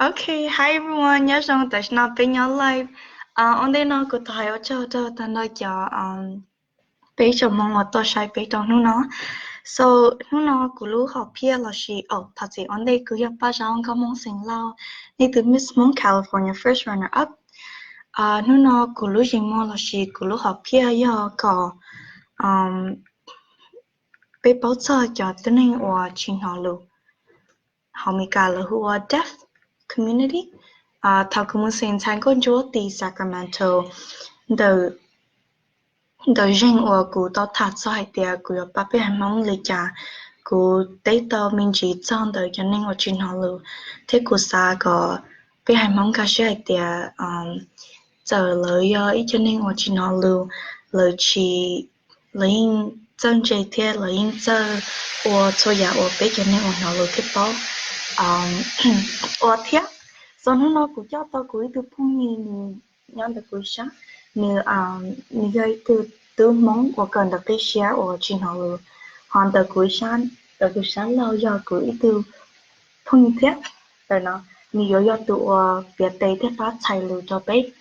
Okay, hi everyone. Nhớ rằng tại sao bên nhau live. On đây nó có thay ở cho ta nói cho bây giờ mong ở tôi sai bây giờ nó. So nó của lũ học kia là gì? Oh, thật sự on đây cứ Paj Zaub có mong sinh lao. Này từ Miss Hmong California first runner up. Nó của lũ gì mong là gì? Của lũ học kia giờ có被包车叫的那我群好路，后面加了我 deaf community，他跟我现在工作的 Sacramento 的人我古到他在的古有把别人忙里家，古得到民主党的人那我群好路，他古啥个别人忙开始的giờ lời ý cho nên我群好路lời chỉ lời真这天了，因这我做呀，我被叫你我拿了去包，我听，所以那古叫到古一度碰你样的古啥，你个都忙我跟的被写我去拿了，好的古啥了要古一度碰你听，对呢，你要度我别对的发财路就被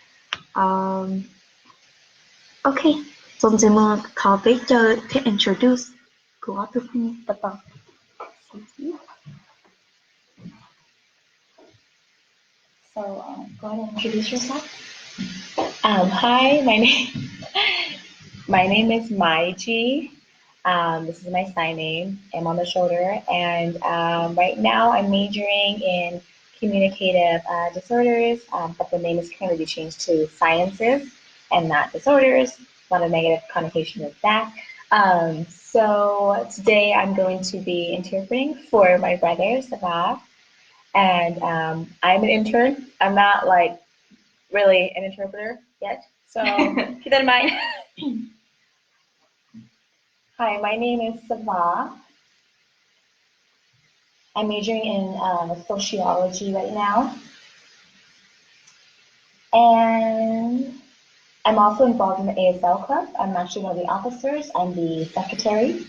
，OK。Trong giờ mơ khó biết chơi thì introduce của tôi không tập tập. So go ahead and introduce yourself. Hi, my name is Nyiaj. This is my sign name. I'm on the shoulder, and right now I'm majoring in communicative disorders, but the name is currently be changed to sciences and not disorders. Not a negative connotation with that. So today I'm going to be interpreting for my brother Sabah, and I'm an intern. I'm not like really an interpreter yet, so keep that in mind. Hi, my name is Sabah. I'm majoring in sociology right now, and I'm also involved in the ASL club. I'm actually one of the officers. I'm the secretary.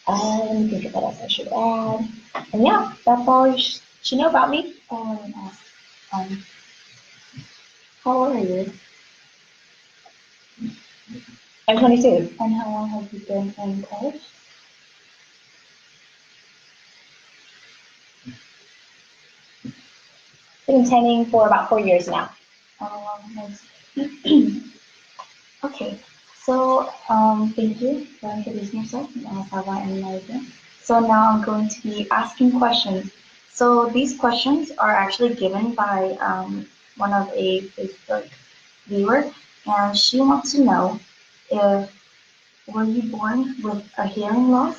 Let me think of what else I should add. And yeah, that's all you should know about me. How old are you? I'm 22. And how long have you been in college? Been attending for about 4 years now. Okay, so thank you for introducing yourself, Sava and Liza. So now I'm going to be asking questions. So these questions are actually given by one of a Facebook viewer, and she wants to know if were you born with a hearing loss,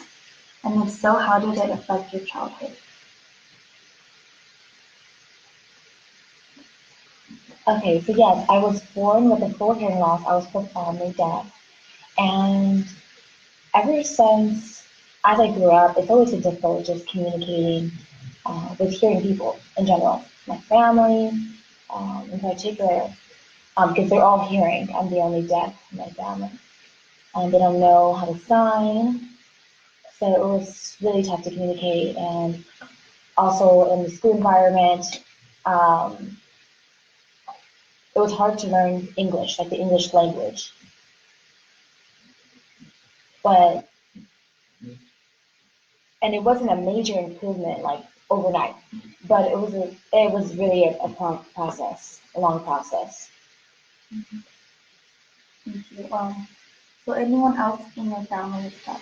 and if so, how did it affect your childhood? Okay, so yes, I was born with a full hearing loss. I was profoundly deaf. And ever since, as I grew up, it's always been difficult just communicating with hearing people in general. My family, in particular, because they're all hearing. I'm the only deaf in my family. They don't know how to sign. So it was really tough to communicate. And also in the school environment, it was hard to learn English, like the English language. And it wasn't a major improvement like overnight, but it was really a process, a long process. Mm-hmm. Thank you. So anyone else in your family is deaf?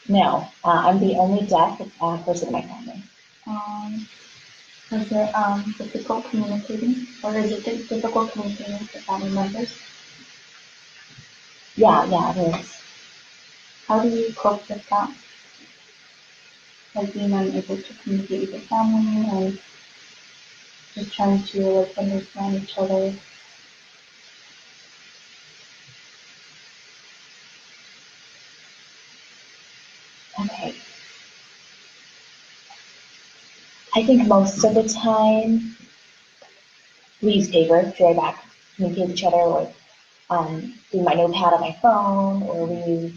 No, I'm the only deaf person in my family. Is it difficult communicating, or is it difficult communicating with family members? Yeah, it is. How do you cope with that? Like being unable to communicate with your family and just trying to like understand each other. Okay. I think most of the time we use paper to write back, communicate with each other, or through my notepad on my phone, or we use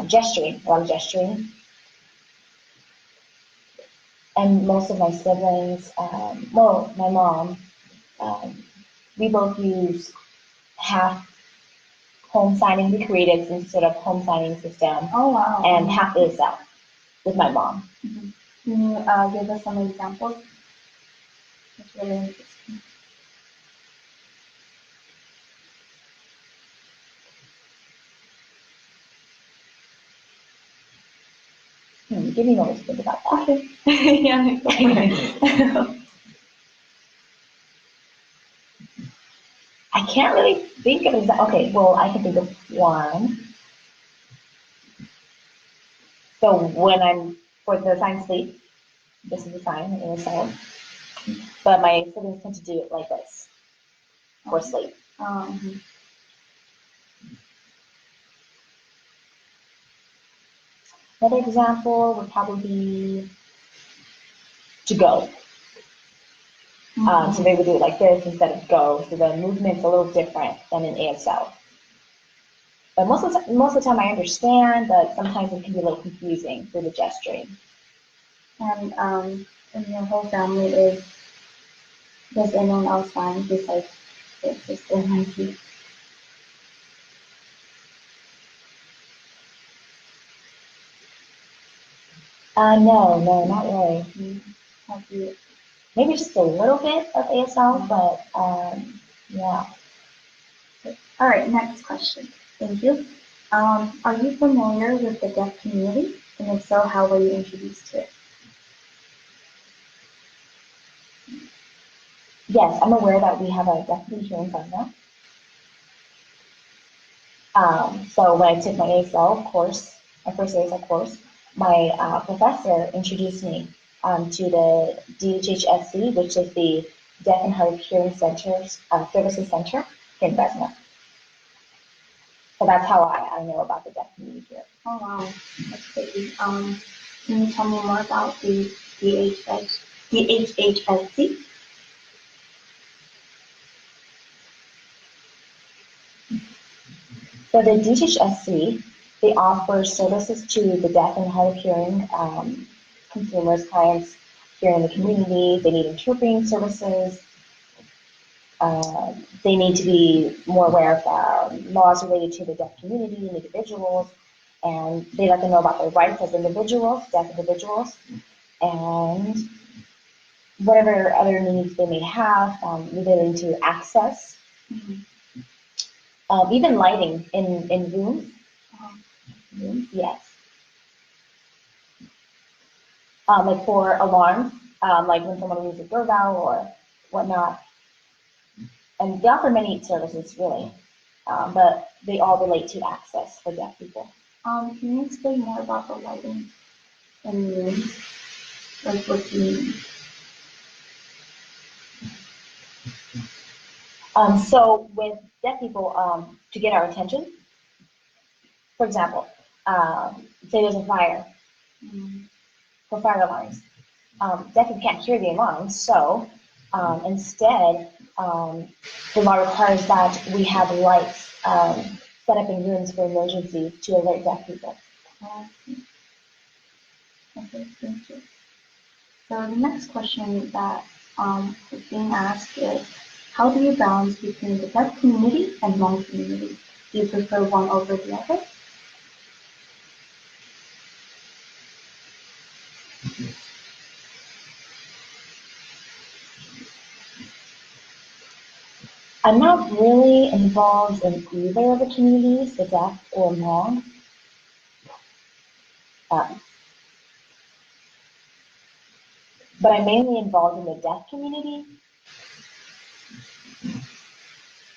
gesturing, a lot of gesturing. And most of my siblings, well, my mom, we both use half home signing. We created some sort of home signing system. Oh, wow. And half ASL with my mom. Mm-hmm. Can you give us some examples? That's really interesting. Give me a moment to think about that. Okay. Yeah. I can't really think of exact. Okay, well, I can think of one. So when I'm for the sign sleep, this is the sign in itself. But my siblings tend to do it like this for sleep. Mm-hmm. Another example would probably be to go. So they would do it like this instead of go. So the movement's a little different than in ASL. But most of the time I understand, but sometimes it can be a little confusing through the gesturing. And in your whole family, does anyone else sign besides your sister and auntie? No, not really. Have you? Maybe just a little bit of ASL, but yeah. All right, next question. Thank you. Are you familiar with the deaf community? And if so, how were you introduced to it? Yes, I'm aware that we have a deaf community here in China. So when I took my ASL course, my first ASL course, my professor introduced me to the DHHSC, which is the Deaf and Hard of Hearing Centers Services Center here in Fresno. So that's how I know about the deaf community here. Oh wow, that's great. Can you tell me more about the DHHSC? So the DHHSC, they offer services to the deaf and hard of hearing consumers, clients here in the community. They need interpreting services. They need to be more aware of laws related to the deaf community and individuals, and they let them know about their rights as individuals, deaf individuals, and whatever other needs they may have relating to access. Even lighting in rooms. Yes. Like for alarms, like when someone rings a doorbell or whatnot. And they offer many services, really, but they all relate to access for deaf people. Can you explain more about the lighting in rooms? Like what do you mean? So with deaf people, to get our attention, for example, say there's a fire, for fire alarms. Deaf people can't hear the alarms, so instead, the law requires that we have lights set up in rooms for emergencies to alert deaf people. Okay, thank you. So the next question that is being asked is, how do you balance between the deaf community and Hmong community? Do you prefer one over the other? I'm not really involved in either of the communities, the deaf or Hmong. But I'm mainly involved in the deaf community.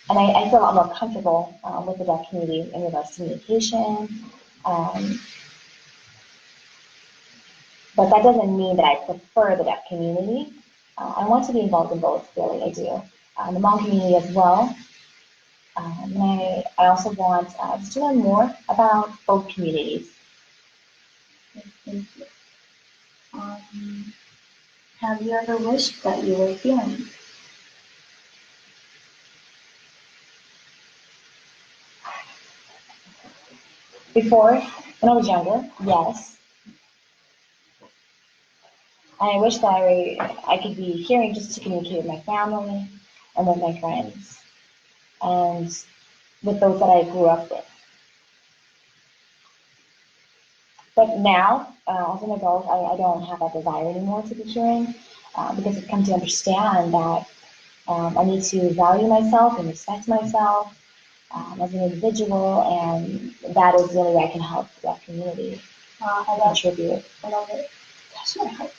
And I feel a lot more comfortable with the deaf community in regards to communication. But that doesn't mean that I prefer the deaf community. I want to be involved in both, really, I do. The Hmong community as well. And I also want just to learn more about both communities. Thank you. Have you ever wished that you were hearing? Before, when I was younger, yes. I wish that I could be hearing just to communicate with my family and with my friends and with those that I grew up with. But now, as an adult, I don't have that desire anymore to be hearing because I've come to understand that I need to value myself and respect myself as an individual, and that is the only way I can help that community contribute. I love it. Touch my heart.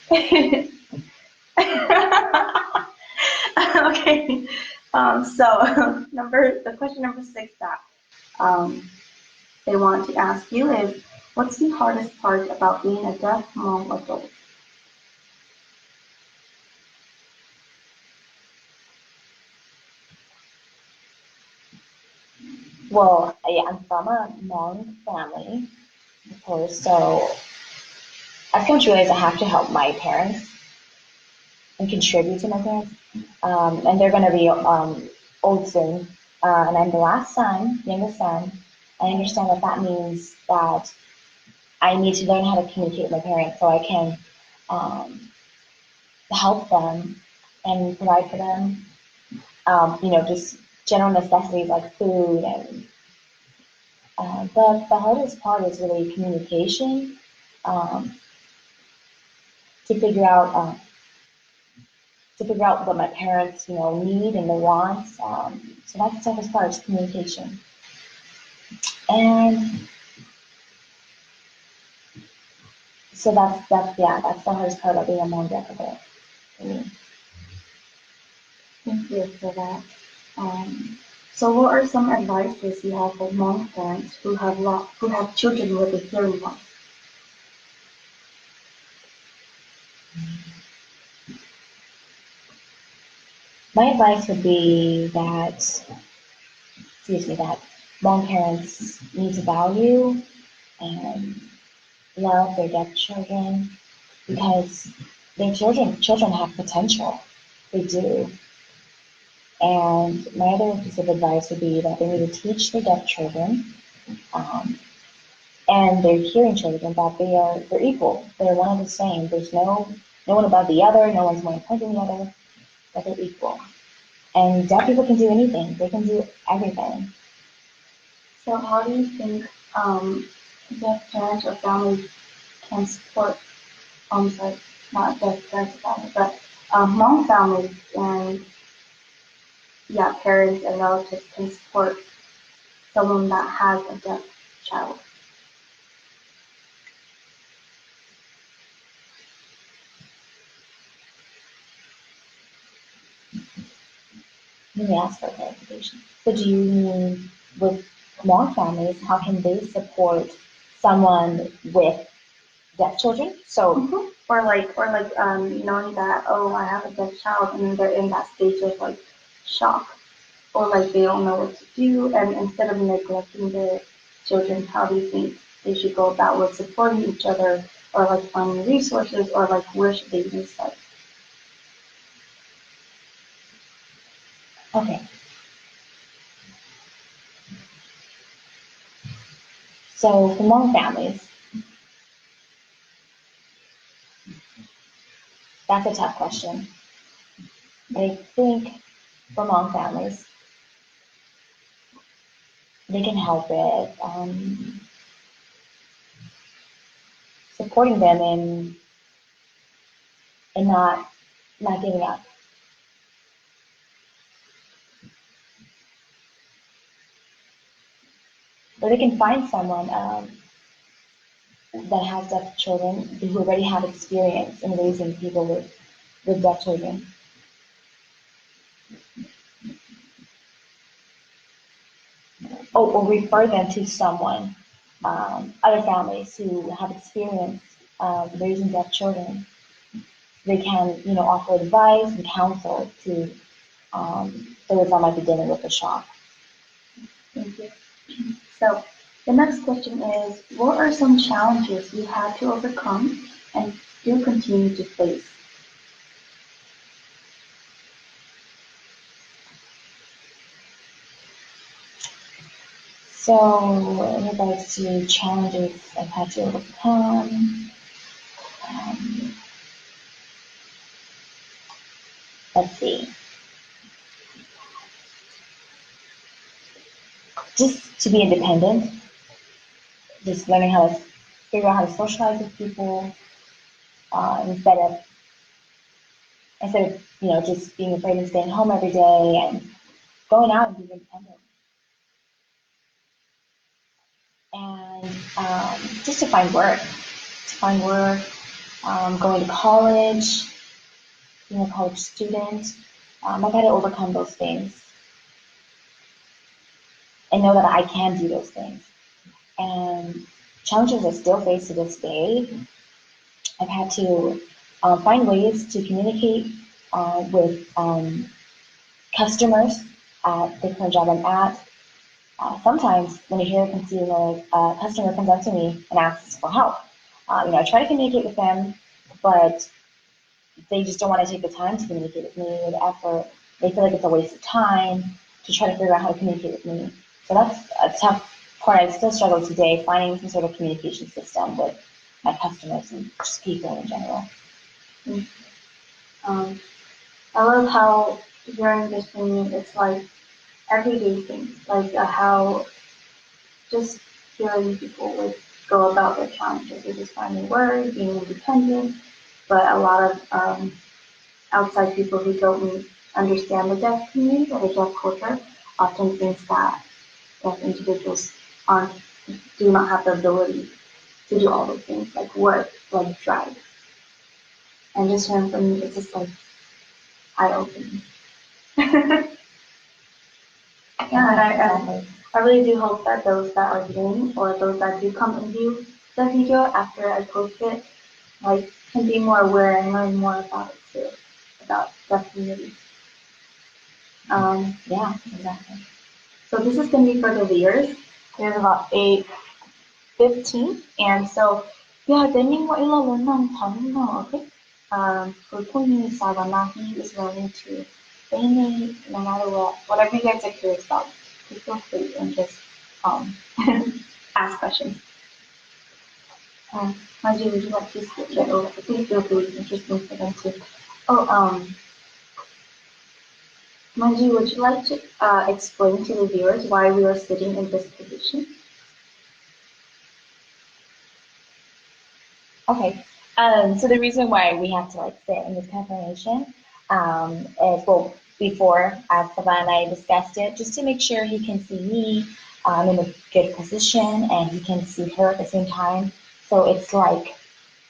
Okay. So the question number 6 that um, they want to ask you is, what's the hardest part about being a deaf Hmong adult? Well, yeah, I'm from a Hmong family, of course, so I've come to realize I have to help my parents and contribute to my parents. And they're going to be old soon. And I'm the last son, youngest son. I understand that that means that I need to learn how to communicate with my parents so I can um, help them and provide for them. Just general necessities like food and the hardest part is really communication um, to figure out what my parents need and their wants. So that's the toughest part is communication. And so that's the hardest part about being a mom definitely for me. Thank you for that. Um, so what are some advices you have for Hmong parents who have children with a hearing loss? My advice would be that mom parents need to value and love their deaf children because their children have potential. They do. And my other piece of advice would be that they need to teach their deaf children um, and their hearing children that they're equal. They're one and the same. There's no one above the other. No one's more important than the other. That they're equal. And deaf people can do anything. They can do everything. So how do you think deaf parents or families can support, sorry, not deaf parents or families, but Hmong families and yeah, parents and relatives can support someone that has a deaf child? Let me ask for clarification. So do you mean with Hmong families, how can they support someone with deaf children? So Mm-hmm. Or like knowing that, oh, I have a deaf child, and then they're in that stage of like shock, or like they don't know what to do, and instead of neglecting their children, how do you think they should go about with supporting each other, or like finding resources, or like where should they even start? okay. So for Hmong families, that's a tough question. But I think for Hmong families, they can help with supporting them in not giving up. Or they can find someone that has deaf children who already have experience in raising people with deaf children. Or refer them to someone, other families who have experience raising deaf children. They can, offer advice and counsel to those that might be dealing with the shock. Thank you. So the next question is, what are some challenges you had to overcome and still continue to face? So, in regards to challenges I've had to overcome, let's see, just to be independent, just learning how to figure out how to socialize with people instead of just being afraid of staying home every day and going out and being independent. And just to find work, going to college, being a college student. I've had to overcome those things and know that I can do those things. And challenges I still face to this day. I've had to find ways to communicate with customers at the current job I'm at. Sometimes when you hear a consumer, customer comes up to me and asks for help, I try to communicate with them, but they just don't want to take the time to communicate with me or the effort. They feel like it's a waste of time to try to figure out how to communicate with me. So that's a tough part. I still struggle today finding some sort of communication system with my customers and just people in general. I love how during this training it's like everyday things, like how just hearing people would go about their challenges, which is finding work, being independent, but a lot of outside people who don't understand the deaf community or the deaf culture often think that deaf individuals aren't do not have the ability to do all those things like work, like drive. And just hearing from you, it's just like eye opening. Yeah, and I really do hope that those that are viewing or those that do come and view the video after I post it, like, can be more aware and learn more about it too, about deaf community. Yeah, exactly. So this is gonna be for the viewers. There's about 8:15, and so yeah, then mo ilo ng tanong, okay? For Puni Savanahi is learning to any no matter what, whatever you guys are curious about, please feel free and just ask questions. Margie, would you like to switch it over? I think it'll be interesting for them too. Oh, Margie, would you like to explain to the viewers why we are sitting in this position? Okay. So the reason why we have to sit in this kind of formation is, well, before Sava and I discussed it, just to make sure he can see me in a good position and he can see her at the same time. So it's like,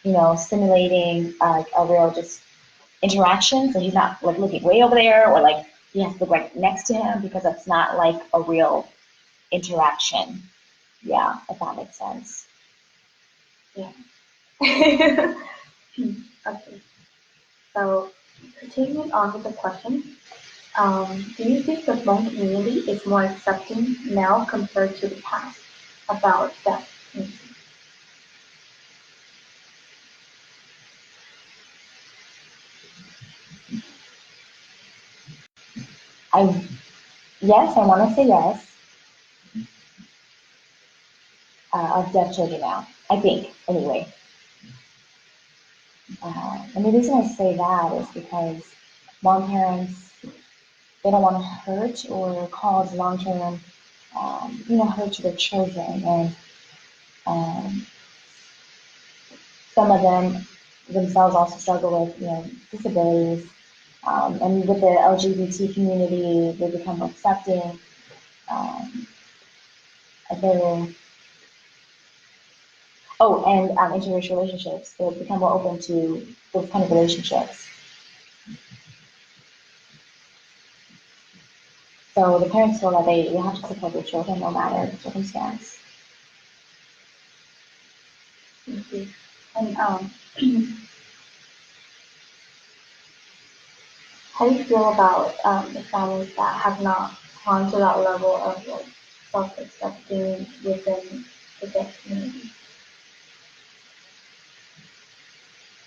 simulating a real just interaction. So he's not looking way over there or he has to look right next to him because it's not like a real interaction. Yeah, if that makes sense. Yeah. Okay. So continuing on with the question, do you think the Hmong community is more accepting now compared to the past about deaf community? Yes, I want to say yes. Of deaf children now, I think, anyway. And the reason I say that is because Hmong parents, they don't want to hurt or cause long-term, hurt to their children. And some of them themselves also struggle with, disabilities. And with the LGBT community, they become more accepting. They're and interracial relationships. They become more open to those kind of relationships. So the parents feel that they have to support their children no matter the circumstance. Thank you. And how do you feel about the families that have not gone to that level of self-accepting within the deaf community?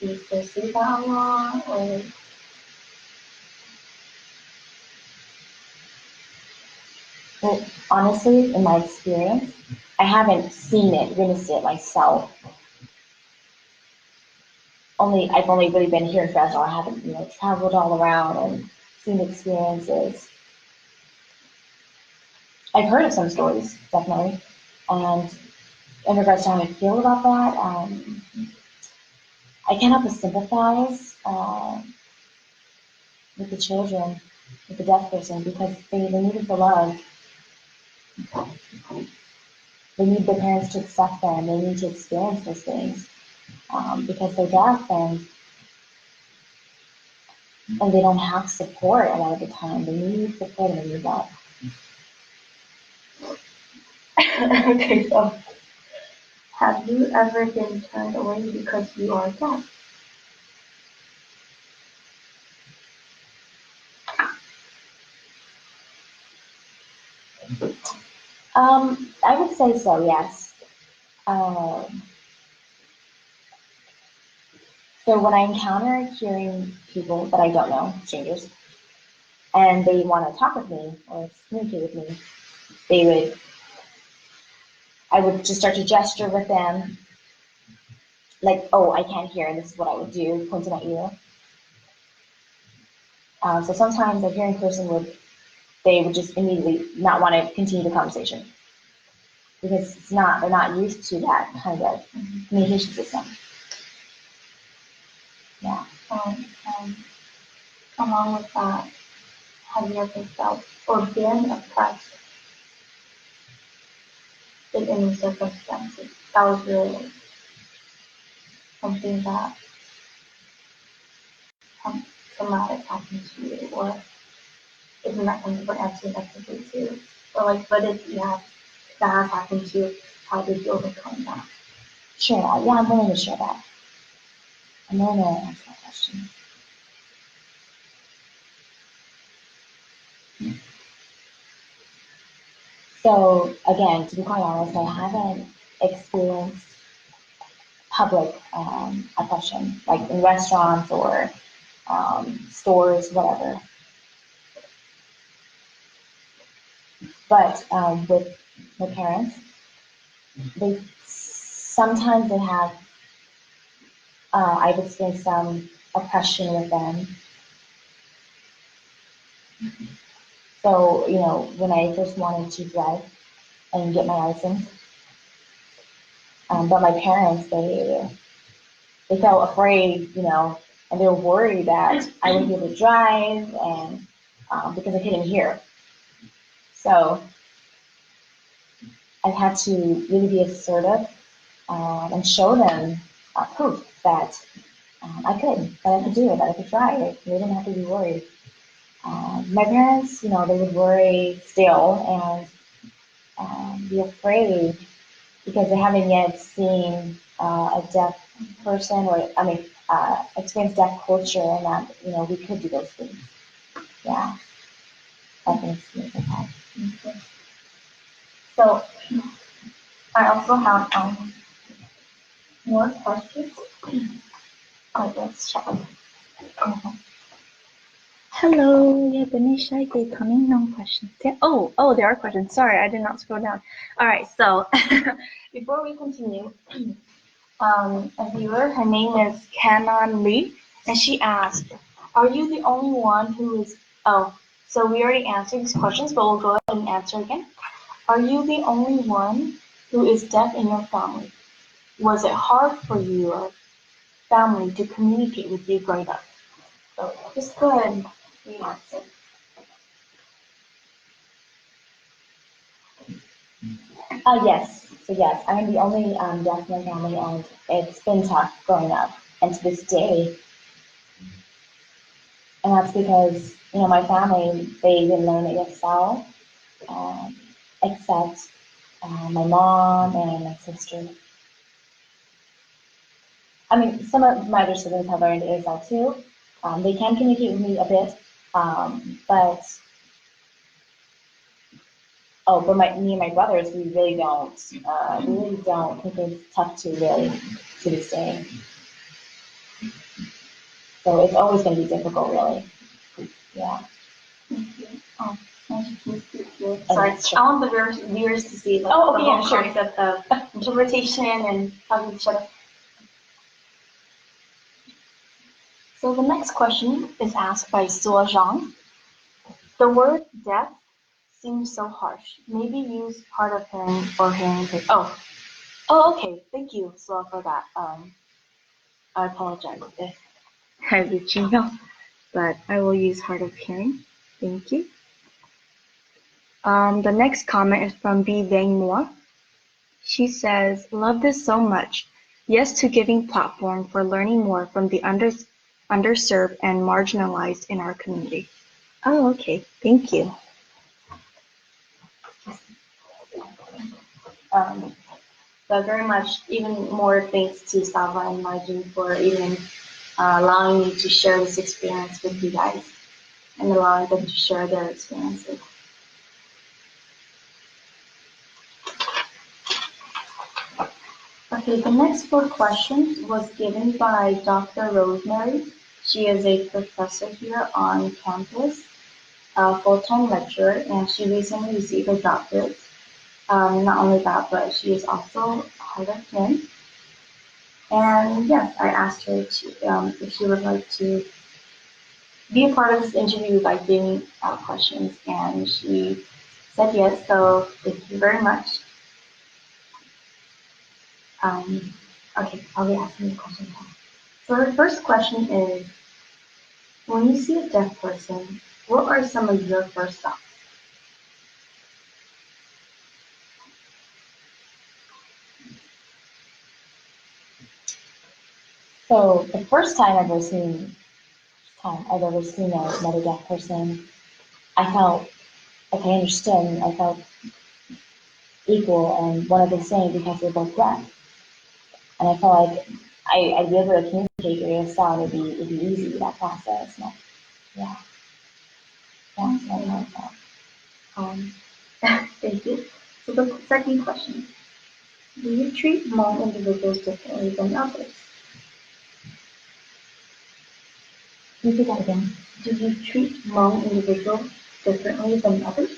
Do you still see that a lot, or Well, honestly, in my experience, I haven't seen it, witnessed it myself. I've only really been here in Fresno. I haven't, traveled all around and seen the experiences. I've heard of some stories, definitely. And in regards to how I feel about that, I can't help but sympathize with the children, with the deaf person, because they need the love. They need their parents to accept them. They need to experience those things because they're deaf and they don't have support a lot of the time. They need support and they need that. Okay, so have you ever been turned away because you are deaf? I would say so, yes. Um, so when I encounter hearing people that I don't know, strangers, and they want to talk with me or communicate with me, they would, I would just start to gesture with them, like, oh, I can't hear, and this is what I would do, point to my ear. So sometimes a hearing person they would just immediately not want to continue the conversation because they're not used to that kind of communication system. Yeah. And along with that, have you ever felt or been oppressed in any circumstances? That was really something that traumatic happened to you, or isn't that something we're answering actively too? Or like, what if that has happened to you? How did you overcome that? Sure. Yeah, I'm willing to share that. I'm willing to answer that question. So again, to be quite honest, I haven't experienced public oppression, like in restaurants or stores, whatever. But with my parents, they sometimes they have. I've experienced some oppression with them. So when I first wanted to drive and get my license, but my parents they felt afraid, and they were worried that I wouldn't be able to drive and because I couldn't hear. So I had to really be assertive and show them proof that that I could do it, that I could try it. They didn't have to be worried. My parents, they would worry still and be afraid because they haven't yet seen a deaf person or, I mean, experienced deaf culture and that, we could do those things. Yeah, that makes me happy. Okay. So I also have more questions. Let's check. Hello, yeah, Ganesha, they coming? No questions. Yeah. Oh, there are questions. Sorry, I did not scroll down. All right, so before we continue, a viewer, her name is Canon Lee, and she asked, "Are you the only one who is?" Oh, so we already answered these questions, but we'll go ahead and answer again. Are you the only one who is deaf in your family? Was it hard for your family to communicate with you growing up? So just go ahead and answer. Yes. So yes, I'm the only deaf in my family, and it's been tough growing up, and to this day. And that's because my family they didn't learn it themselves, um, except my mom and my sister. I mean, some of my other siblings have learned ASL too. They can communicate with me a bit, but me and my brothers, we really don't. We really don't. I think it's tough to really to this day. So it's always going to be difficult, really. Yeah. Thank you. Oh, magic keys to hear. Sorry, I want the viewers to see like, Oh, the okay, whole yeah, sure. concept of interpretation and talking to each other. So the next question is asked by Suo Zhang. The word deaf seems so harsh. Maybe use hard of hearing or hearing impaired. Oh, okay. Thank you, Suo, for that. I apologize if I reaching out, but I will use hard of hearing. Thank you. The next comment is from B. Bang Moore. She says, love this so much. Yes to giving platform for learning more from the underserved and marginalized in our community. Oh, okay. Thank you. But very much, even more thanks to Sava and Margin for even allowing me to share this experience with you guys and allowing them to share their experiences. Okay, the next 4 questions was given by Dr. Rosemary. She is a professor here on campus, a full-time lecturer, and she recently received her doctorate. Not only that, but she is also hard of hearing. And yes, I asked her if she would like to be a part of this interview by giving out questions, and she said yes, so thank you very much. Okay, I'll be asking the question now. So her first question is, when you see a deaf person, what are some of your first thoughts? So the first time I've ever seen another deaf person, I felt like I understood and I felt equal and one of the same because we're both deaf. And I felt like I'd be able to communicate through a sound. It'd be easy, that process. And yeah. That's what I felt. Thank you. So the second question, do you treat Hmong individuals differently than others? Repeat that again. Do you treat Hmong individuals differently than others?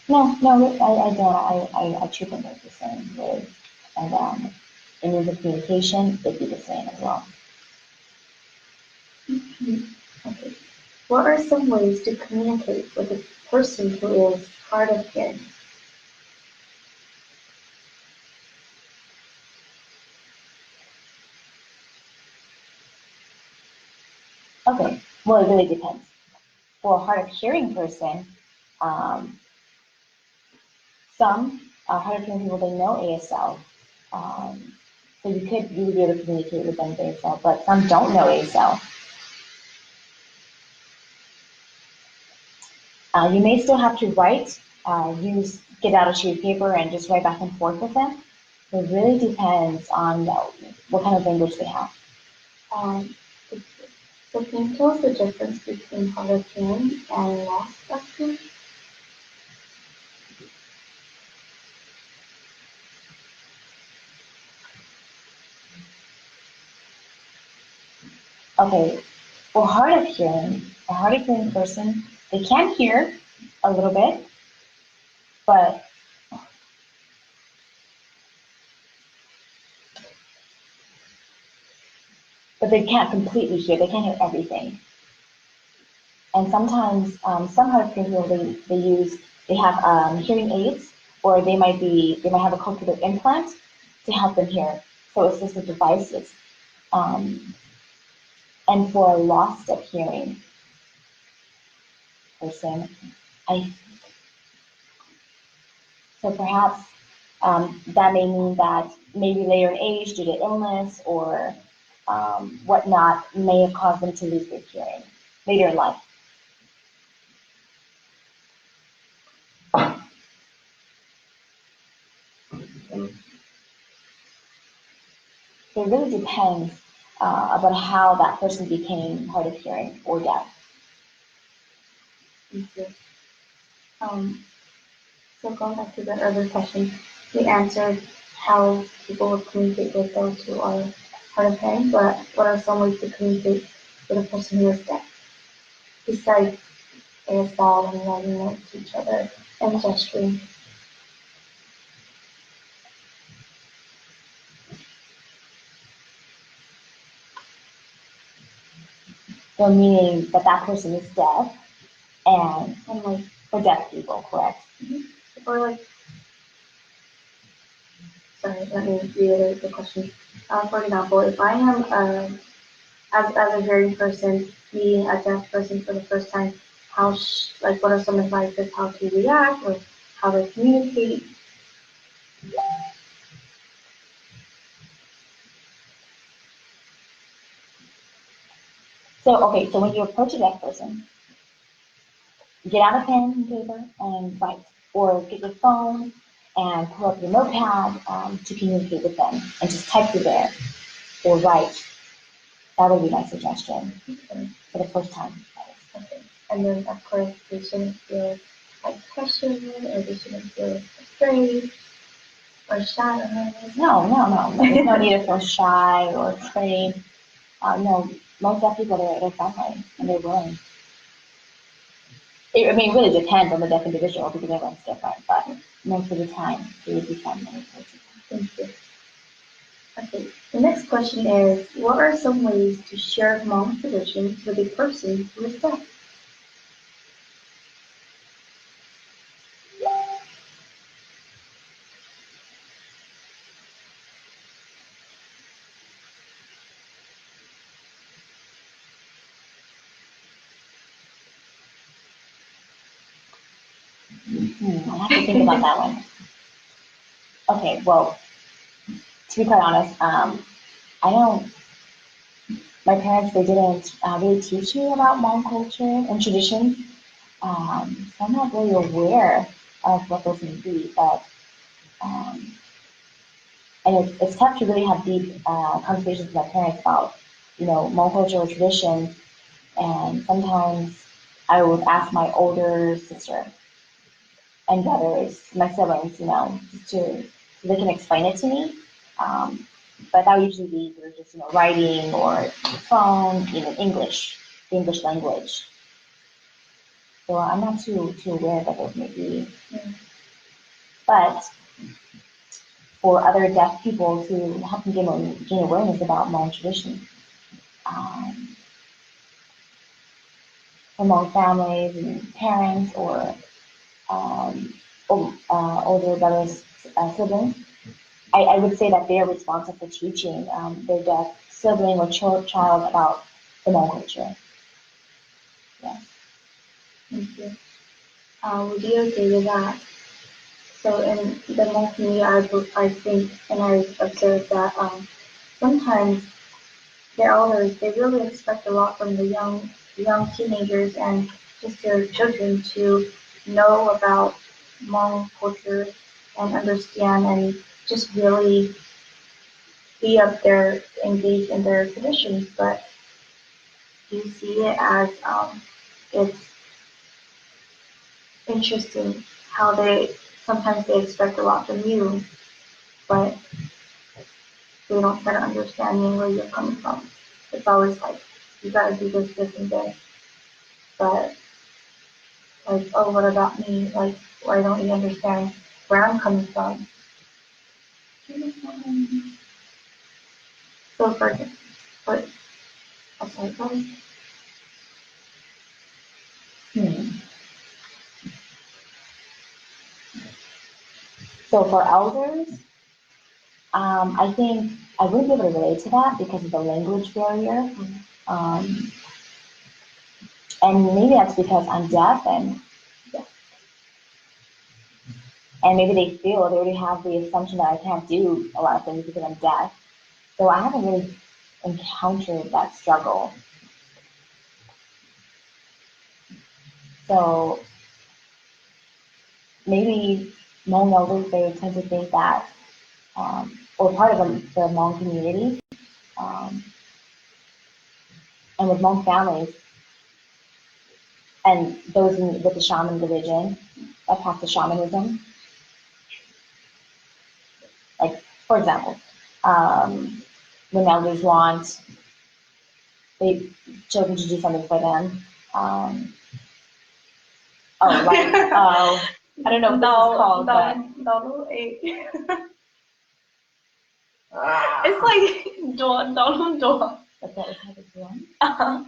No, I don't. I treat them both the same way. And in terms of communication, it'd be the same as well. Okay. What are some ways to communicate with a person who is hard of hearing? Okay, well, it really depends. For a hard of hearing person, some hard of hearing people, they know ASL. So you would be able to communicate with them with ASL, but some don't know ASL. You may still have to write, get out a sheet of paper and just write back and forth with them. It really depends on what kind of language they have. Um, so can you tell us the difference between hard of hearing and loss of hearing? Okay, well, a hard of hearing person, they can hear a little bit, but they can't completely hear. They can't hear everything. And sometimes some hard of hearing people, they have hearing aids, or they might have a cochlear implant to help them hear. So assistive devices. And for a loss of hearing person, so perhaps that may mean that maybe later in age, due to illness or whatnot, may have caused them to lose their hearing later in life. Thank it really depends about how that person became hard of hearing or deaf. Thank you. Um, so going back to the other question, we answered how people would communicate with those who are hard of hearing, but what are some ways to communicate with a person who is deaf? Besides ASL and writing notes to each other and gesturing. So meaning that that person is deaf And like, for deaf people, correct? or like, sorry, let me reiterate the question. For example, if I am as a hearing person meeting a deaf person for the first time, like what are some advices how to react or how to communicate? So okay, so when you approach a deaf person, get out a pen and paper and write, or get your phone and pull up your notepad to communicate with them, and just type it there or write. That would be my suggestion for the first time. Okay. And then of course they shouldn't feel like pressured or they shouldn't feel afraid or shy. No. There's no need to feel shy or afraid. No, most deaf people, they're friendly and they're willing. I mean, it really depends on the deaf individual because everyone's different, but most of the time, they would be friendly. Thank you. Okay, the next question is, what are some ways to share Hmong traditions with a person who is deaf? I have to think about that one. Okay, well, to be quite honest, I don't. My parents they didn't really teach me about Hmong culture and traditions, so I'm not really aware of what those may be. But um, and it's tough to really have deep conversations with my parents about, Hmong culture or traditions. And sometimes I would ask my older sister and brothers, my siblings, just so they can explain it to me. Um, but that would usually be either just writing or phone, English, the English language. So I'm not too aware that those may be. But for other deaf people to help them gain awareness about Hmong tradition, um, among families and parents or older brothers, siblings, I would say that they are responsible for teaching their deaf sibling or child about the Hmong culture. Yeah. Thank you. Would you agree with that? So in the Hmong community, I think and I observed that sometimes the elders they really expect a lot from the young teenagers and just their children to know about Hmong culture and understand and just really be up there engaged in their traditions. But you see it as it's interesting how they sometimes they expect a lot from you, but they don't try to understand where you're coming from. It's always like you gotta do this, and this. But like, oh, what about me? Like, why don't you understand where I'm coming from? So for I'm sorry, guys. Hmm. So for elders, I think I wouldn't be able to relate to that because of the language barrier. Um, and maybe that's because I'm deaf and maybe they already have the assumption that I can't do a lot of things because I'm deaf. So I haven't really encountered that struggle. So maybe Hmong elders they tend to think that or part of the Hmong community, um, and with Hmong families, and those with the shaman religion that practice shamanism. Like, for example, when elders want they children to do something for them. Like I don't know what this is called, but it's like door. but that is how it's done. Uh-huh.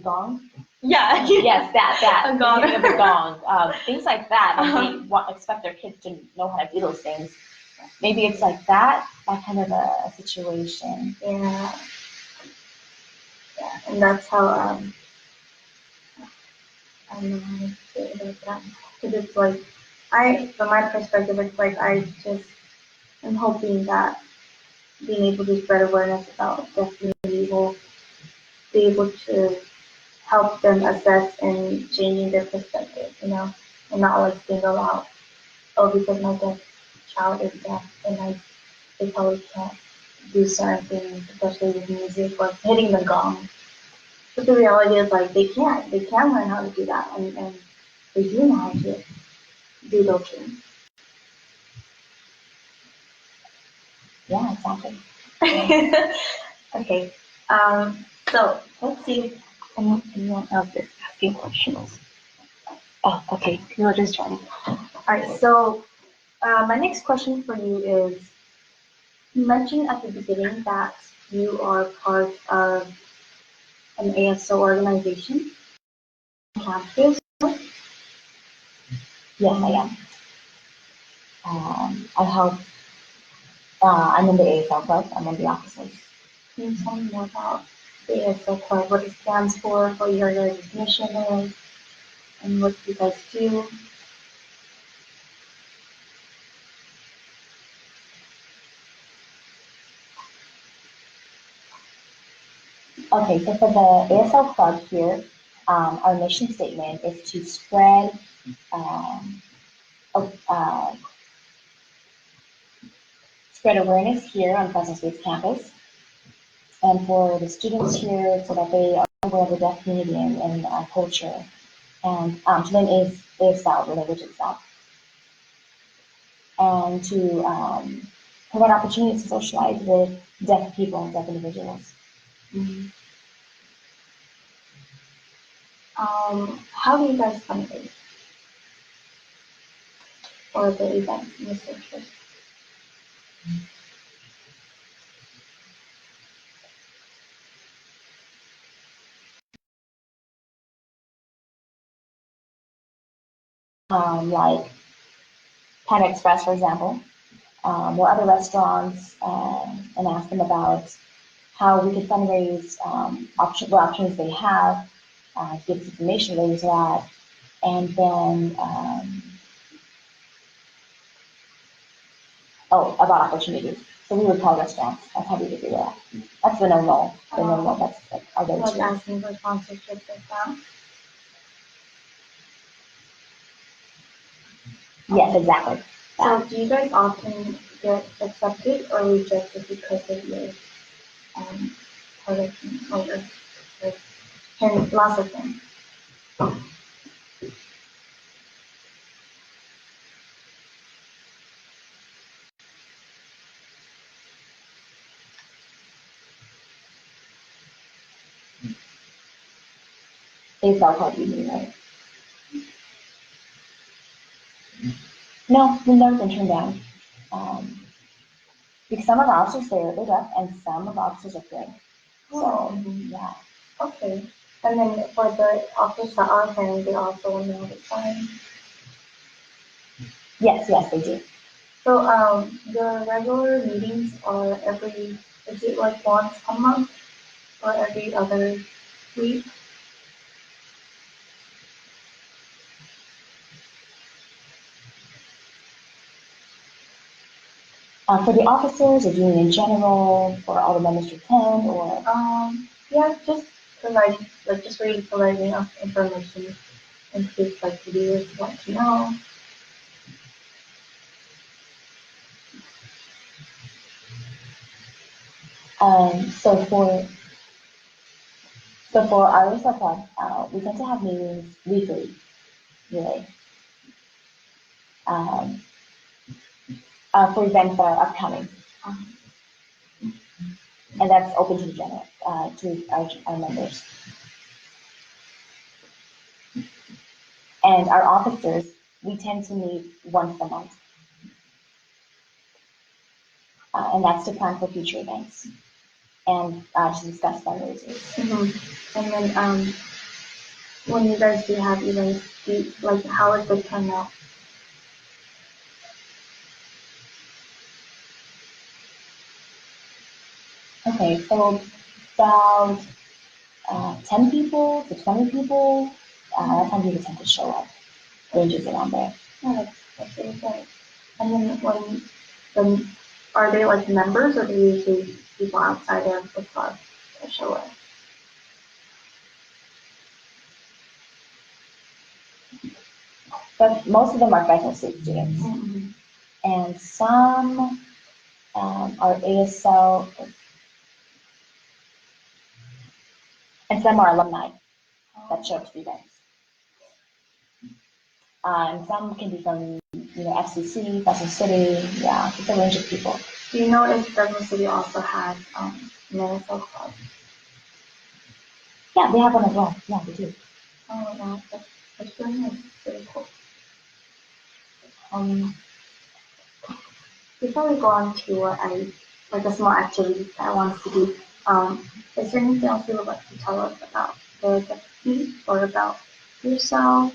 Gong. Yeah. Yes, that. A gong. Thinking of a gong. Things like that. And they expect their kids to know how to do those things. Maybe it's like that kind of a situation. Yeah. Yeah, and that's how I don't know how to say it like that. Because it's like from my perspective, it's like I just am hoping that being able to spread awareness about deaf community will be able to help them assess and changing their perspective, and not like single out, oh, because my deaf child is deaf and they probably can't do certain things, especially with music or hitting the gong. But the reality is like they can't. They can learn how to do that, and they do know how to do those things. Yeah, exactly. Okay. So let's see if anyone else is asking questions. Oh, okay. You're just joining. All right. So my next question for you is: you mentioned at the beginning that you are part of an ASO organization, campus. Yes, I am. I help. I'm in the ASL club. I'm in the offices. Can you tell me more about the ASO club, what it stands for, what your mission is, and what you guys do? Okay, so for the ASL club here, our mission statement is to um, uh, spread awareness here on Fresno State's campus, and for the students here so that they are aware of the deaf community and culture, and to learn ASL, the language itself, and to provide opportunities to socialize with deaf people and deaf individuals. Mm-hmm. How do you guys fundraise for the events and the socials? Like Panda Express, for example, or other restaurants, and ask them about how we can fundraise, what options they have, give us information related to that, and then, about opportunities. So we would call restaurants. That's how we would do that. That's the no-no. The no-no. That's like our Like go-to. asking for sponsorships like that? Yes, exactly. So do you guys often get accepted or rejected because of your production or and lots of things? They sell called you, right? No, we've never been turned down. Um, because some of our officers, they're deaf, and some of our officers are hearing. So, yeah. Okay. And then for the officers that are hearing, they also want to know the sign. Yes, they do. So the regular meetings are is it like once a month or every other week? For the officers, or doing in general, for all the members to attend, or Yeah, just provide, like, just for you to provide enough information in case, like, the viewers want to know. So for our club, we tend to have meetings weekly, really, um, for events that are upcoming, and that's open to the general, to our members. And our officers, we tend to meet once a month, and that's to plan for future events and to discuss fundraisers. And then when you guys do have events, like how is the turnout? Okay, so about 10 people to 20 people, that's how people tend to show up. Ranges around there. Yeah, that's really good. And then when are they like members or do you usually people outside of the club that show up? But most of them are faculty students, and some are ASL, and some are alumni that show up to the events. And some can be from FCC, Fresno City, yeah, it's a range of people. Do you know if Fresno City also has an ASL club? Yeah, they have one as well. Yeah, they do. Oh, wow, that's really nice. Really cool. Before we go on to what like a small activity that I want to do, is there anything else you would like to tell us about the fee or about yourself?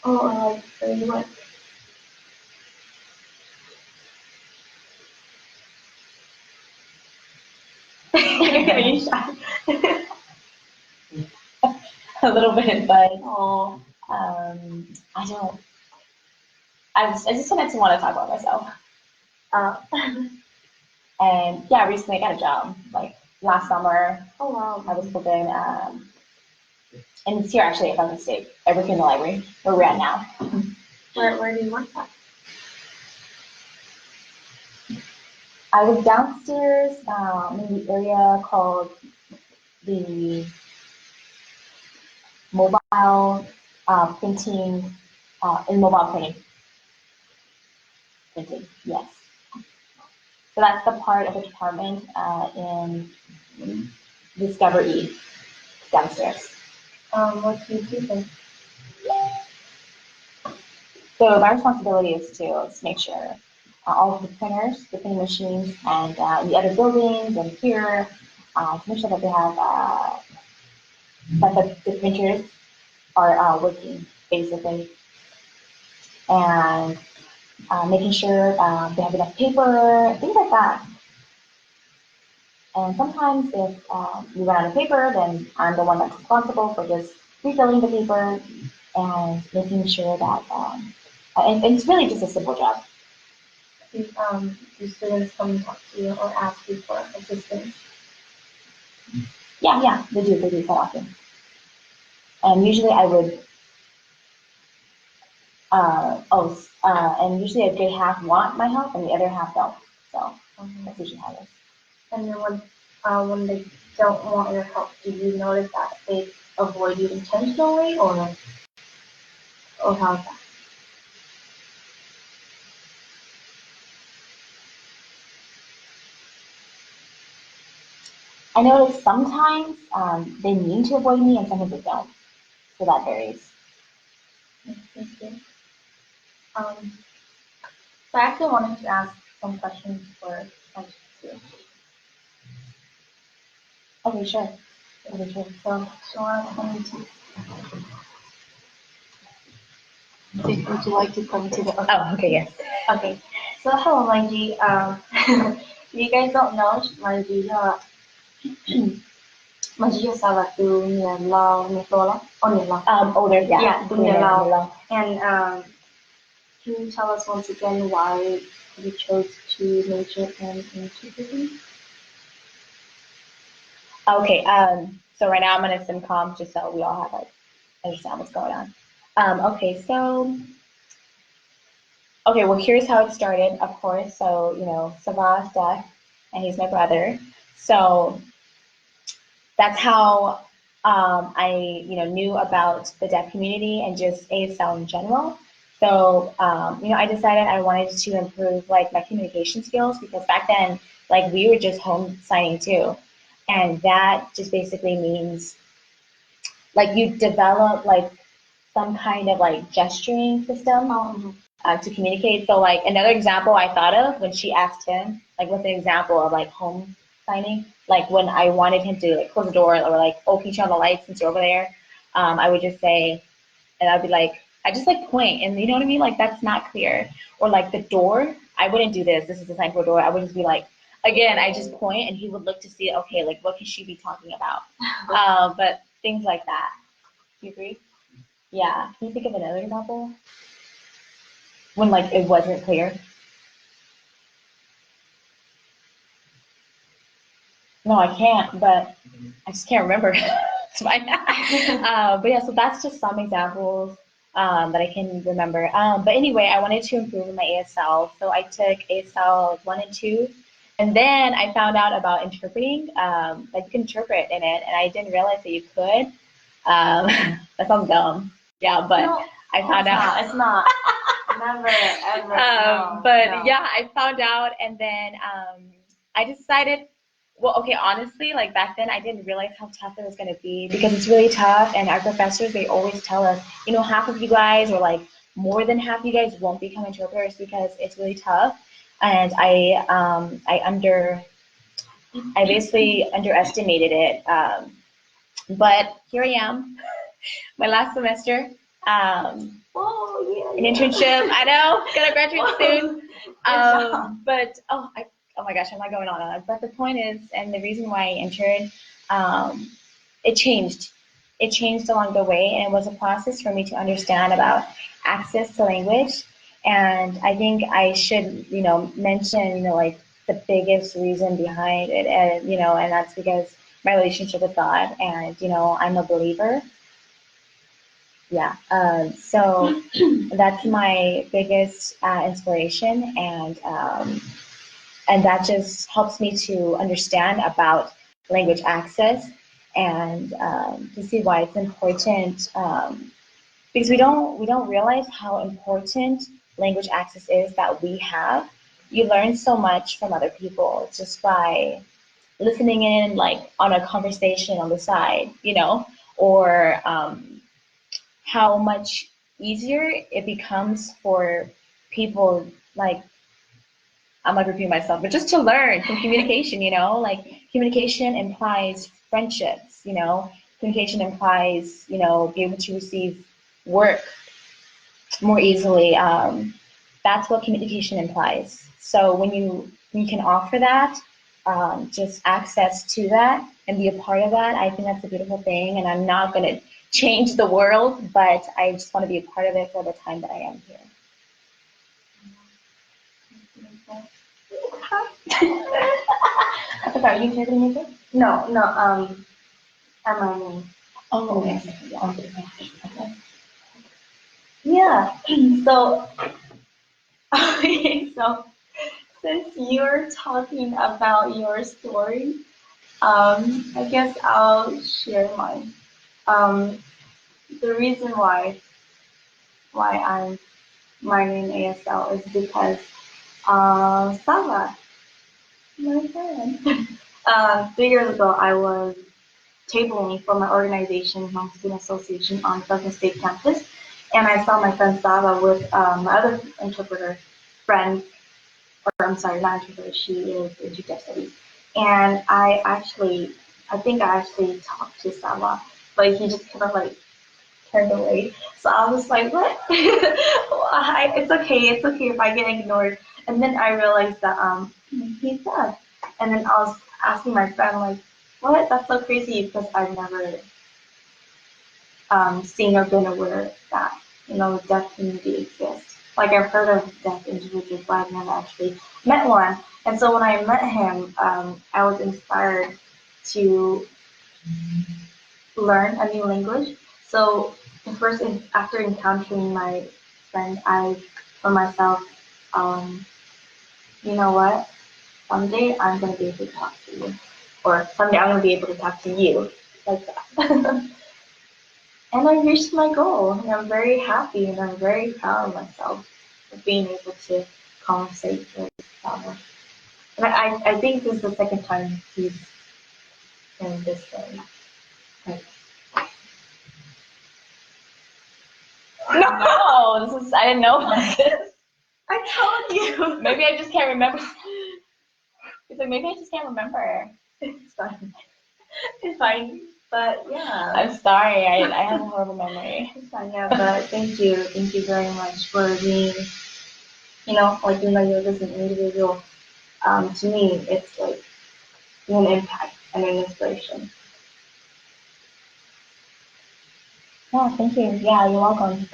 Or like where you work? Are you shy? A little bit, but Oh, I don't. I just want to talk about myself. uh, And yeah, recently I got a job. Like last summer, oh wow. I was working, and it's here actually at Fresno State. I work in the library where we're at now. Where do you work at? I was downstairs in the area called the mobile printing, in mobile printing, yes. So that's the part of the department in Discover E downstairs. What do you do there? So my responsibility is to make sure all of the printers, the printing machines, and the other buildings and here, to make sure that they have that the printers are working basically, and making sure they have enough paper, things like that. And sometimes if we run out of paper, then I'm the one that's responsible for just refilling the paper and making sure that, and it's really just a simple job. Do students come and talk to you or ask you for assistance? Yeah, they do quite often. And usually I would, and usually a good half want my help and the other half don't. So that's usually how it is. And then when they don't want your help, do you notice that they avoid you intentionally or how's that? I notice sometimes they mean to avoid me and sometimes they don't. So that varies. Thank you. So I actually wanted to ask some questions for Paj too. Okay, sure. Okay, sure. So I wanted to. Would you like to come to the? Okay. Oh, okay, yes. Okay. So hello, Manji. If you guys don't know, Manji, Manji sa waktu nyiam nitola. Oh, nyiam. Older, yeah. Yeah, Nyiam. And can you tell us once again why you chose to major in tourism? Okay, so right now I'm in a SimCom just so we all have like understand what's going on. Okay, so Okay, well, here's how it started, of course. So, Sava's deaf, and he's my brother. So that's how I, knew about the deaf community and just ASL in general. So, I decided I wanted to improve like my communication skills because back then, like we were just home signing too, and that just basically means like you develop like some kind of like gesturing system to communicate. So like another example I thought of when she asked him, like what's an example of like home signing? Like when I wanted him to like close the door or like, oh, can you turn on the lights since you're over there? I would just say, and I'd be like, I just like point, and you know what I mean? Like that's not clear. Or like the door, I wouldn't do this. This is the sign for a door. I would just be like, again, I just point, and he would look to see, okay, like what could she be talking about? But things like that. Do you agree? Yeah. Can you think of another example when like it wasn't clear? No, I can't, but I just can't remember. It's fine. But yeah, so that's just some examples that I can remember. But anyway, I wanted to improve in my ASL, so I took ASL 1 and 2, and then I found out about interpreting. Like you can interpret in it, and I didn't realize that you could. That sounds dumb. Yeah, but No, I found out. it's not. Never, ever. But No. yeah, I found out, and then I decided. Well, okay, honestly, like back then, I didn't realize how tough it was going to be because it's really tough. And our professors, they always tell us, half of you guys or like more than half of you guys won't become interpreters because it's really tough. And I basically underestimated it. But here I am, my last semester. Oh, An yeah. internship. I know, gonna graduate soon. Job. But oh my gosh, I'm not going on that. But the point is, and the reason why I entered, um, it changed. It changed along the way, and it was a process for me to understand about access to language. And I think I should, mention, like the biggest reason behind it, and that's because my relationship with God, and I'm a believer. Yeah. So that's my biggest inspiration, and that just helps me to understand about language access and to see why it's important. Because we don't realize how important language access is that we have. You learn so much from other people just by listening in, like on a conversation on the side, or how much easier it becomes for people like I'm like repeating myself, but just to learn from communication, like communication implies friendships, communication implies, being able to receive work more easily. That's what communication implies. So when you can offer that, just access to that and be a part of that, I think that's a beautiful thing. And I'm not going to change the world, but I just want to be a part of it for the time that I am here. I forgot, you hear the music? No, no, am I me? Oh, Yes. okay. Okay. Yeah. So, okay, so since you're talking about your story, I guess I'll share mine. Um, the reason why I'm minoring ASL is because Sava, my friend. 3 years ago, I was tabling for my organization, Hmong Student Association, on Fresno State campus, and I saw my friend Sava with my other interpreter friend, or I'm sorry, not interpreter, she is into deaf studies, and I think I actually talked to Sava, but he just kind of like turned away. So I was like, what? It's okay if I get ignored. And then I realized that he's deaf. And then I was asking my friend like, what? That's so crazy because I've never seen or been aware that deaf community exists. Like I've heard of deaf individuals, but I've never actually met one. And so when I met him, I was inspired to learn a new language. So after encountering my friend, I for myself, um, you know what? Someday I'm gonna be able to talk to you, or someday I'm gonna be able to talk to you, like that. And I reached my goal, and I'm very happy, and I'm very proud of myself for being able to conversate with Saba. And I think this is the second time he's in this way. Like, No, this is I didn't know about this. I told you. Maybe I just can't remember. It's like maybe I just can't remember. It's fine. It's fine. But yeah. I'm sorry. I have a horrible memory. It's fine, yeah, but thank you. Thank you very much for being, like even though you're just an individual, to me it's like an impact and an inspiration. Oh, thank you. Yeah, you're welcome.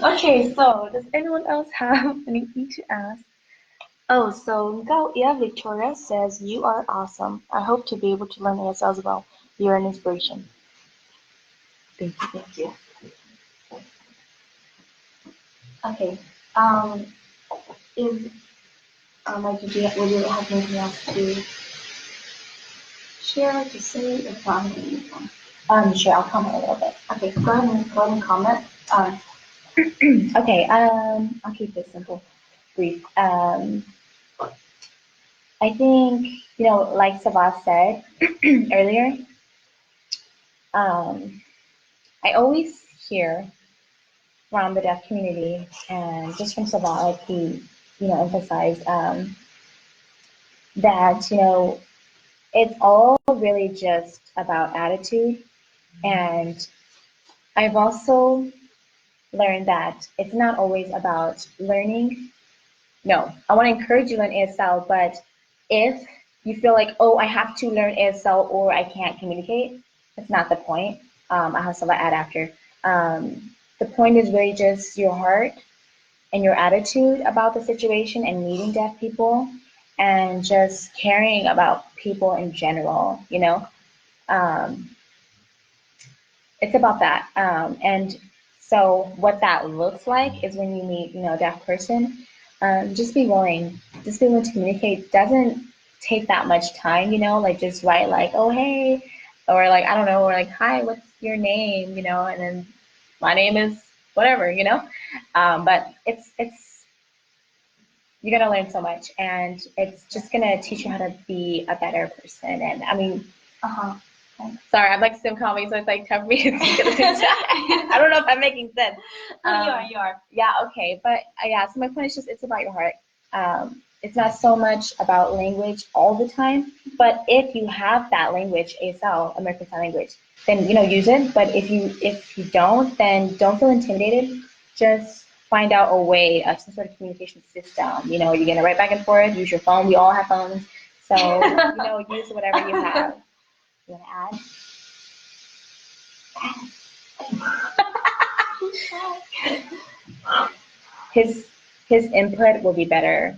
Okay, so does anyone else have anything to ask? Oh, so Victoria says, "You are awesome. I hope to be able to learn ASL as well. You're an inspiration." Thank you, thank you. Okay. Is like, would you have anything else to share, to say, if not, I'm gonna move on. Sure, I'll comment a little bit. Okay, go ahead and comment. Okay, I'll keep this simple, brief. I think, like Sabah said earlier, um, I always hear from the deaf community and just from Sabah, like he, emphasized that, it's all really just about attitude. And I've also learned that it's not always about learning. No, I want to encourage you to learn ASL, but if you feel like, oh, I have to learn ASL or I can't communicate, that's not the point. I have some add after. The point is really just your heart and your attitude about the situation and meeting deaf people and just caring about people in general, Um, it's about that. And so what that looks like is when you meet, a deaf person, just be willing. Just be willing to communicate. Doesn't take that much time, like just write like, oh hey, or like I don't know, or like hi, what's your name, and then my name is whatever, But it's you're gonna learn so much, and it's just gonna teach you how to be a better person. And I mean, Uh-huh. sorry, I'm like sim comedy, so it's like tough for me to think at the same time. I don't know if I'm making sense. You are. Yeah, okay, but yeah. So my point is just it's about your heart. It's not so much about language all the time, but if you have that language, ASL, American Sign Language, then use it. But if you don't, then don't feel intimidated. Just find out a way of some sort of communication system. You're gonna write back and forth. Use your phone. We all have phones, so use whatever you have. You want to add? His input will be better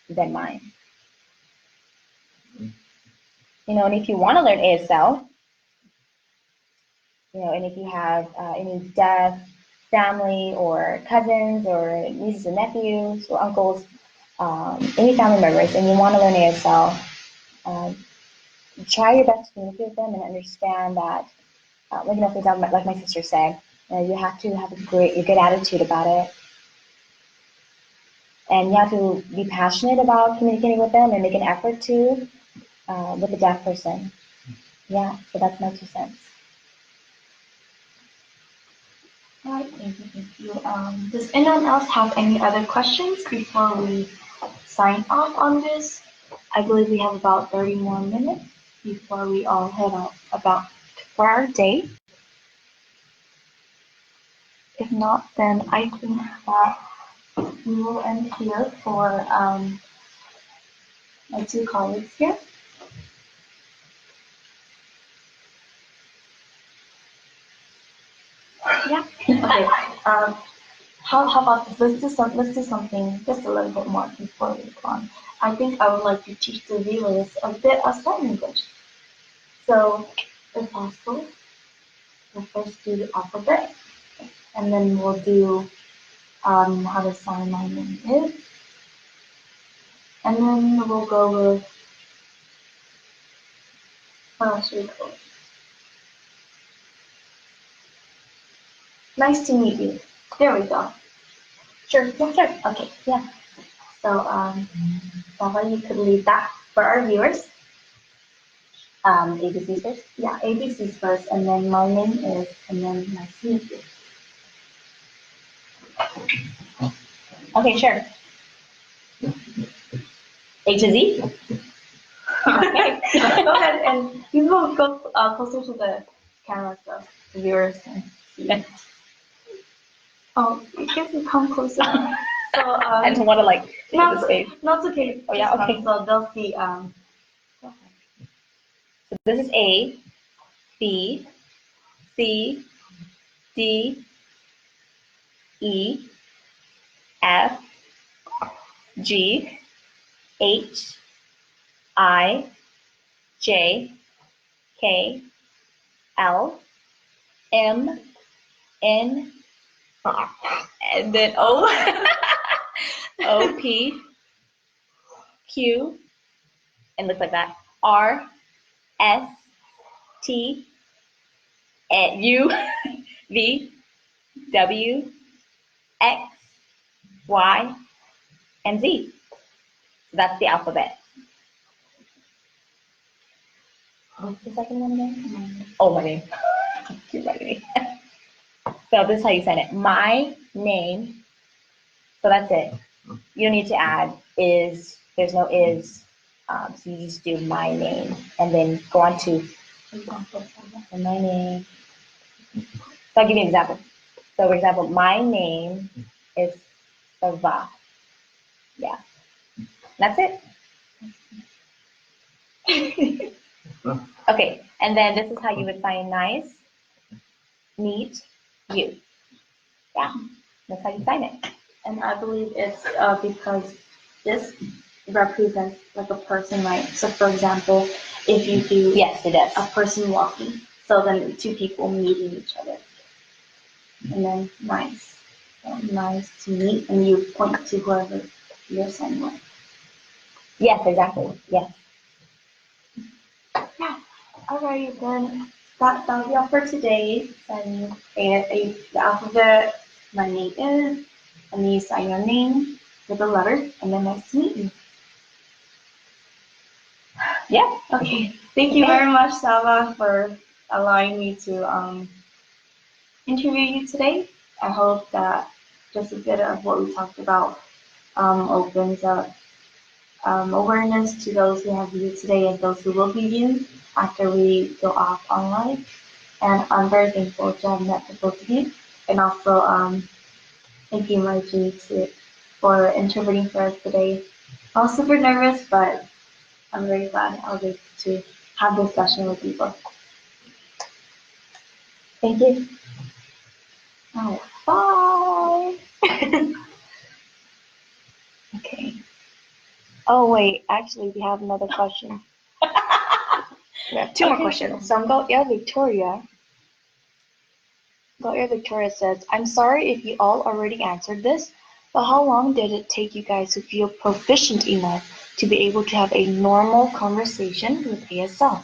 than mine. And if you want to learn ASL, and if you have any deaf family or cousins or nieces and nephews or uncles, any family members, and you want to learn ASL, try your best to communicate with them and understand that, for example, like my sister said, you have to have a good attitude about it. And you have to be passionate about communicating with them and make an effort to with a deaf person. Yeah, so that's my 2 cents. All right, thank you. Does anyone else have any other questions before we sign off on this? I believe we have about 30 more minutes before we all head out for our day. If not, then I think that we will end here for my two colleagues here. Yeah. Okay. How about this? Let's do something just a little bit more before we go on. I think I would like to teach the viewers a bit of sign language. So, if possible, we'll first do the alphabet, and then we'll do how to sign my name is. And then we'll go with, what else should we go with? Nice to meet you. There we go. Sure, yeah, sure. Okay, yeah. So, Baba, you could leave that for our viewers. ABCs first? Yeah, ABCs first, and then my name is, and then nice to meet you. Okay, sure. A to Z? Okay. Go ahead, and you will go closer to the camera so the viewers can see. Oh, you can come closer. So, I just want to like take the space. no, it's okay. Oh yeah, okay. So they'll see, So this is A, B, C, D, E, F, G, H, I, J, K, L, M, N, and then O, O, P, Q, and looks like that, R, S, T, U, V, W, X, Y, and Z. So that's the alphabet. What's the second one again? Oh, my name. You're right me. So this is how you sign it. My name. So that's it. You don't need to add is. There's no is. So you just do my name and then go on to my name. So I'll give you an example. So for example, my name is Sava. Yeah. That's it. Okay. And then this is how you would sign nice, meet, you. Yeah. That's how you sign it. and I believe it's because this represents like a person, right? So for example, if you do Yes, it does. a person walking, so then two people meeting each other, and then nice, so nice to meet, and you point to whoever you're signing with. Yes, exactly. Yes. Yeah. Alright, then that'll be all for today. Signing the alphabet, my name is, and then you sign your name with a letter, and then nice to meet you. Yeah. Okay. Thank you very much, Sava, for allowing me to interview you today. I hope that just a bit of what we talked about opens up awareness to those who have viewed today and those who will be viewing after we go off online. And I'm very thankful to have met with both of you. And also, thank you, Margie, for interpreting for us today. I was super nervous, but I'm very glad I was able to have this session with you both. Thank you. All right, bye. Okay. Oh, wait, actually, we have another question. We have two more questions. So Victoria. Victoria says, I'm sorry if you all already answered this, but how long did it take you guys to feel proficient enough to be able to have a normal conversation with ASL?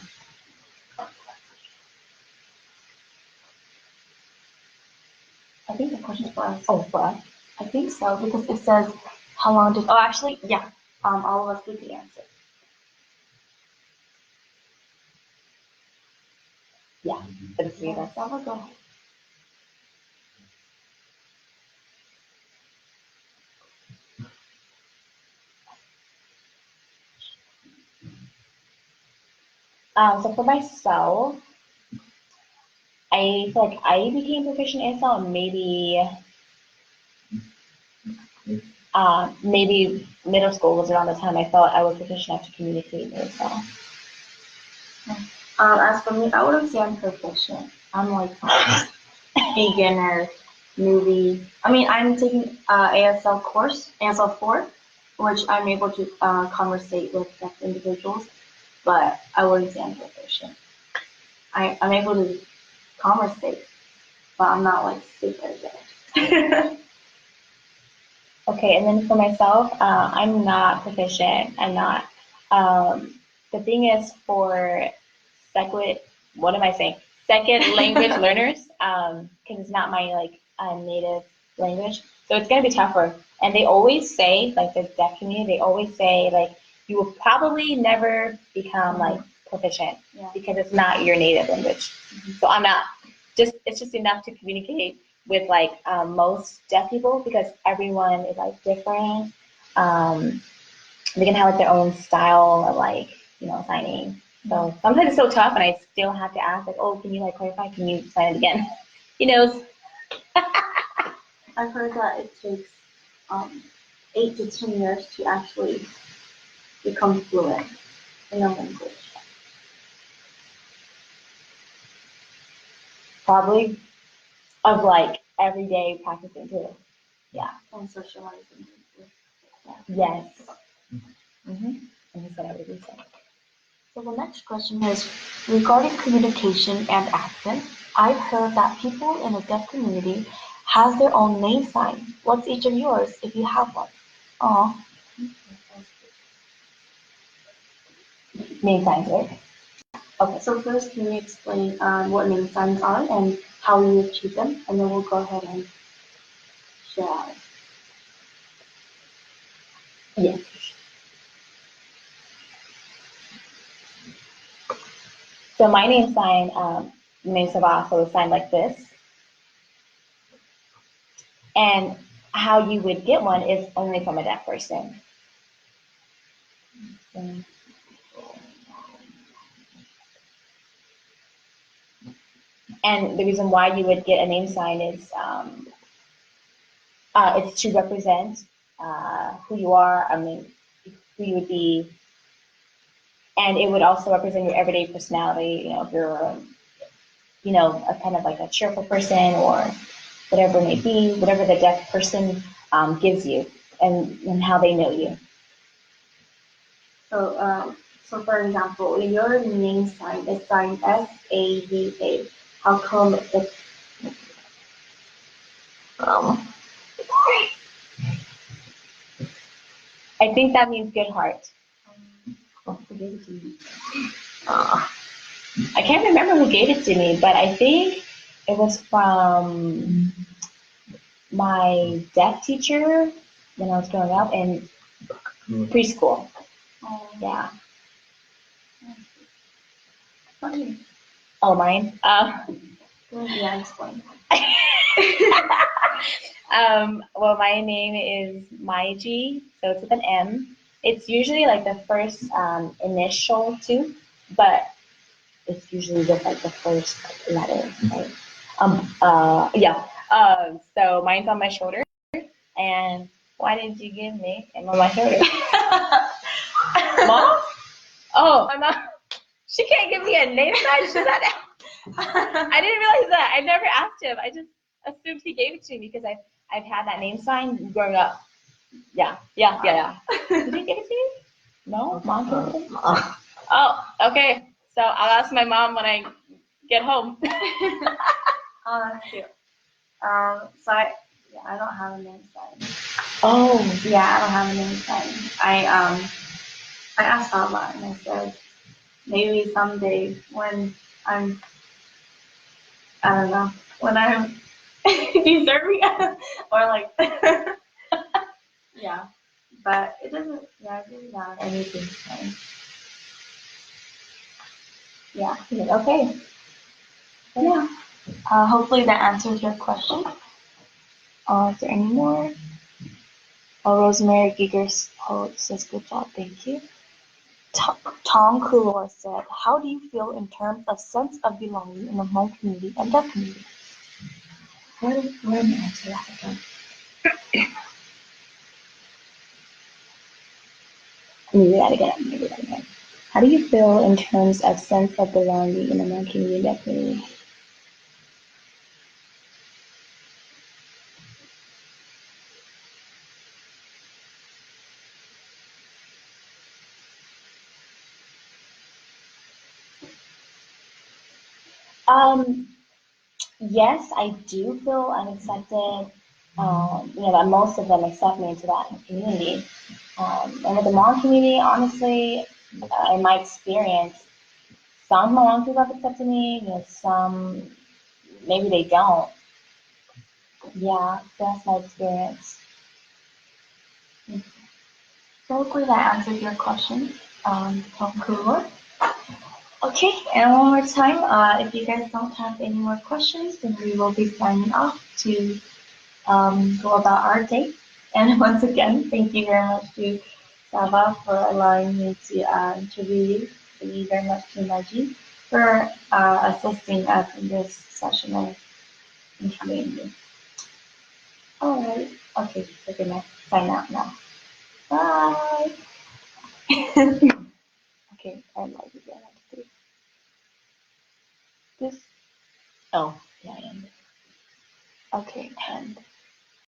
I think the question's for us. Oh, for us? I think so, because it says, how long did, oh, actually, yeah, all of us did the answer. Yeah, for the three of us. I'll go ahead. So for myself, I feel like I became proficient in ASL maybe middle school was around the time I felt I was proficient enough to communicate in ASL. As for me, I wouldn't say I'm proficient. I'm like beginner, newbie. I mean, I'm taking ASL course, ASL 4, which I'm able to conversate with deaf individuals, but I wouldn't say I'm proficient. I'm able to conversate, but I'm not like super good. Okay, and then for myself, I'm not proficient. I'm not. The thing is for second, what am I saying? Second language learners, because it's not my like native language, so it's gonna be tougher. And they always say, like the deaf community, they always say like you will probably never become like proficient because it's not your native language. So I'm not. Just it's just enough to communicate with like most deaf people because everyone is like different. Um, they can have like their own style of like signing. So sometimes it's so tough, and I still have to ask like, oh, can you like clarify? Can you sign it again? He knows. I've heard that it takes 8 to 10 years to actually become fluent in a language. Probably of like everyday practicing too. Yeah. And socializing with Yes. Mm-hmm. And he said I would do so. So the next question is regarding communication and accent. I've heard that people in the deaf community has their own name sign. What's each of yours if you have one? Oh, Name signs, right? okay. So first, can you explain what name signs are and how you achieve them, and then we'll go ahead and share ours. Yes. So my name sign, name Sabah, so it's signed like this. And how you would get one is only from a deaf person. And the reason why you would get a name sign is it's to represent who you are. I mean, who you would be, and it would also represent your everyday personality. If you're, a kind of like a cheerful person or whatever it may be, whatever the deaf person gives you, and how they know you. So for example, your name sign is signed SAVA. How come it's um, I think that means good heart. I can't remember who gave it to me, but I think it was from my deaf teacher when I was growing up in preschool. Yeah. funny? Oh, mine. Yeah, explain. Well, my name is Nyiaj, so it's with an M. It's usually like the first initial too, but it's usually with like the first letter, right? Yeah. So mine's on my shoulder, and why did you give me? I'm on my shoulder. Mom? Oh, my mom. She can't give me a name sign. She's not. I didn't realize that. I never asked him. I just assumed he gave it to me because I've had that name sign growing up. Yeah. Did he give it to you? No, mom gave it to me. Oh, okay. So I'll ask my mom when I get home. Oh, that's cute. I don't have a name sign. Oh. Yeah, I don't have a name sign. I asked Alba and I said maybe someday when I'm I don't know when I'm deserving or like yeah, but it doesn't. Yeah, it doesn't have anything to say. Yeah. Okay. Yeah. Hopefully that answers your question. Is there any more? Oh, Rosemary Giggers says good job, thank you. Tom Kulor said, how do you feel in terms of sense of belonging in the Hmong community and deaf community? Where did I answer that again? Let me read that again. How do you feel in terms of sense of belonging in the Hmong community and deaf community? Yes, I do feel unaccepted that most of them accept me into that community. And with the Hmong community, honestly, in my experience, some Hmong people have accepted me, some maybe they don't. Yeah, that's my experience. So hopefully that answered your question, from Kulor. Okay, and one more time, if you guys don't have any more questions, then we will be signing off to go about our day. And once again, thank you very much to Sava for allowing me to interview you. Thank you very much to Naji for assisting us in this session of interviewing you. All right. Okay, so good night. Sign out now. Bye. Okay, I love you. I have to do this. Oh, yeah, I am. Okay, and